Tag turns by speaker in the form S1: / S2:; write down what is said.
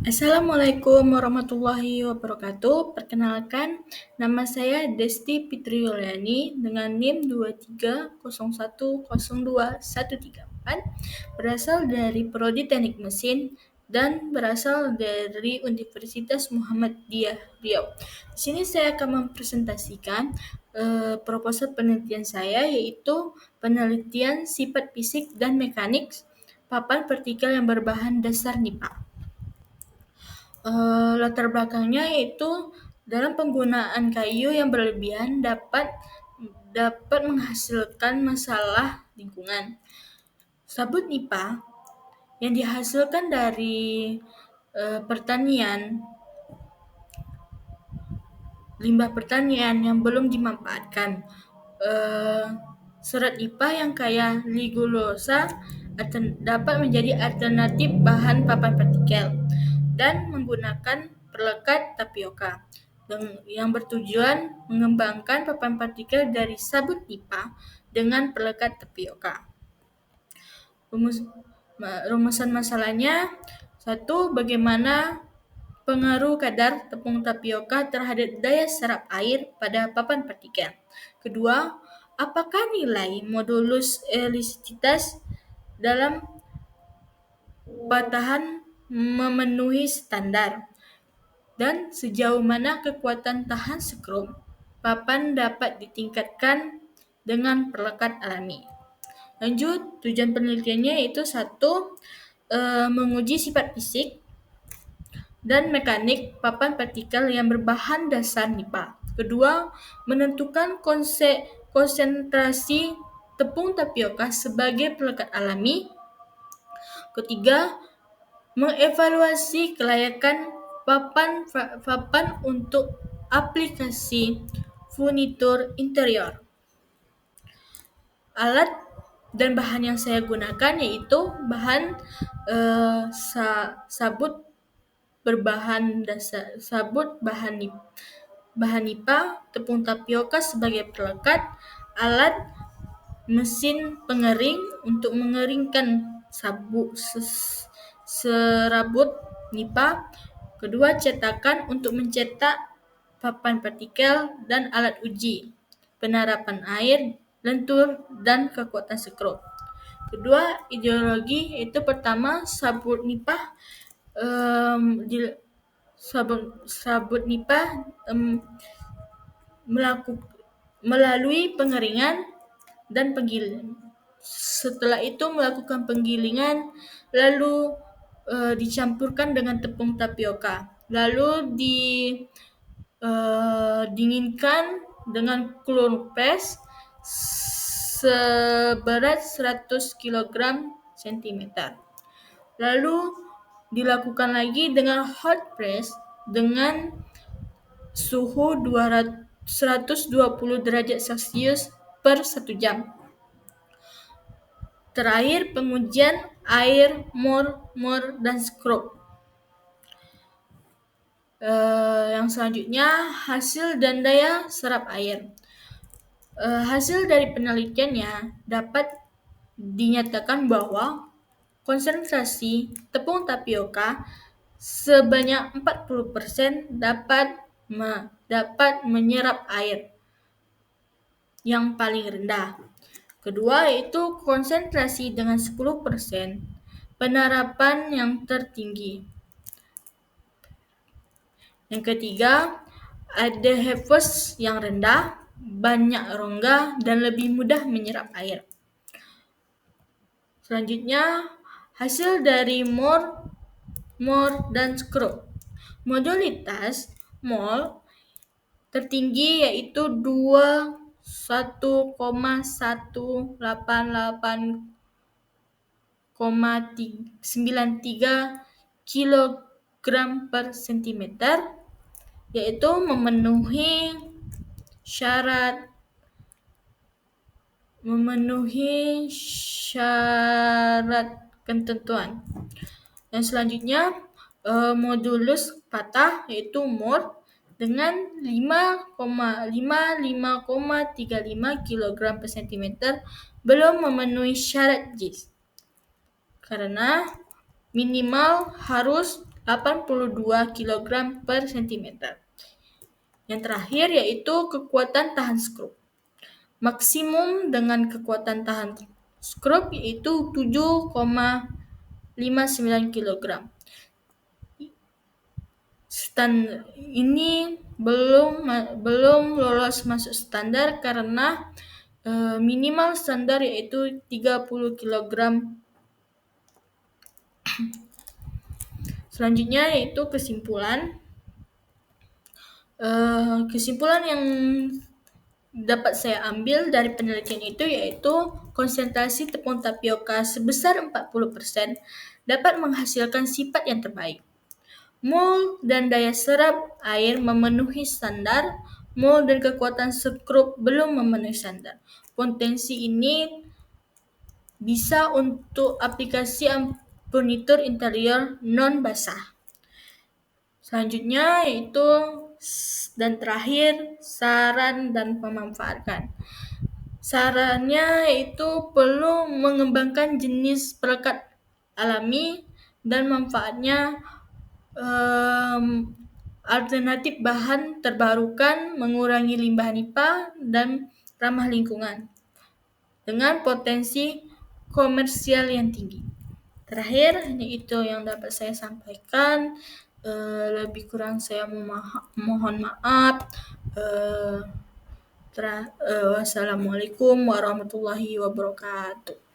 S1: Assalamualaikum warahmatullahi wabarakatuh. Perkenalkan, nama saya Desti Fitri Yuliani dengan NIM 23010213, berasal dari Prodi Teknik Mesin dan berasal dari Universitas Muhammadiyah Riau. Di sini saya akan mempresentasikan proposal penelitian saya, yaitu penelitian sifat fisik dan mekanik papan partikel yang berbahan dasar NIPA. Latar belakangnya yaitu dalam penggunaan kayu yang berlebihan dapat menghasilkan masalah lingkungan. Sabut NIPA yang dihasilkan dari pertanian, limbah pertanian yang belum dimanfaatkan. Serat NIPA yang kaya ligullosa dapat menjadi alternatif bahan papan partikel dan menggunakan pelekat tapioka yang bertujuan mengembangkan papan partikel dari sabut NIPA dengan pelekat tapioka. Rumusan masalahnya: 1. Bagaimana pengaruh kadar tepung tapioka terhadap daya serap air pada papan partikel. 2. Apakah nilai modulus elastisitas dalam patahan memenuhi standar? Dan sejauh mana kekuatan tahan skrup papan dapat ditingkatkan dengan pelekat alami. Lanjut, tujuan penelitiannya yaitu 1. Menguji sifat fisik dan mekanik papan partikel yang berbahan dasar NIPA. 2. Menentukan konsentrasi tepung tapioka sebagai pelekat alami. 3. Mengevaluasi kelayakan papan untuk aplikasi furnitur interior. Alat dan bahan yang saya gunakan yaitu bahan sabut berbahan dasar bahan NIPA, tepung tapioka sebagai pelekat, alat mesin pengering untuk mengeringkan serabut NIPA. 2. Cetakan untuk mencetak papan partikel dan alat uji penerapan air, lentur, dan kekuatan skrup. 2. Ideologi, yaitu pertama, sabut NIPA melalui pengeringan dan penggilingan. Setelah itu melakukan penggilingan, lalu dicampurkan dengan tepung tapioka, lalu dinginkan dengan klorpress seberat 100 kg cm. Lalu dilakukan lagi dengan hot press dengan suhu 120 derajat Celcius per 1 jam. Terakhir, pengujian air, mor, dan skrup. Yang selanjutnya, hasil dan daya serap air. Hasil dari penelitiannya dapat dinyatakan bahwa konsentrasi tepung tapioka sebanyak 40% dapat menyerap air yang paling rendah. Kedua, yaitu konsentrasi dengan 10% penerapan yang tertinggi. Yang ketiga, adhesiveness yang rendah, banyak rongga, dan lebih mudah menyerap air. Selanjutnya, hasil dari mor, dan skrup. Modulitas mol tertinggi yaitu 1,188,93 kg per cm, yaitu memenuhi syarat ketentuan. Yang selanjutnya, modulus patah yaitu mor dengan 5,35 kg per cm belum memenuhi syarat JIS karena minimal harus 82 kg per cm. Yang terakhir yaitu kekuatan tahan skrup. Maksimum dengan kekuatan tahan skrup yaitu 7,59 kg. Ini belum lolos masuk standar karena minimal standar yaitu 30 kg. Selanjutnya yaitu kesimpulan. Kesimpulan yang dapat saya ambil dari penelitian itu yaitu konsentrasi tepung tapioka sebesar 40% dapat menghasilkan sifat yang terbaik. Mol dan daya serap air memenuhi standar, mol dan kekuatan skrup belum memenuhi standar. Potensi ini bisa untuk aplikasi furnitur interior non-basah. Selanjutnya yaitu dan terakhir saran dan pemanfaatan. Sarannya yaitu perlu mengembangkan jenis perekat alami dan manfaatnya alternatif bahan terbarukan, mengurangi limbah nipah dan ramah lingkungan dengan potensi komersial yang tinggi. Terakhir, itu yang dapat saya sampaikan. Lebih kurang saya mohon maaf. Wassalamualaikum warahmatullahi wabarakatuh.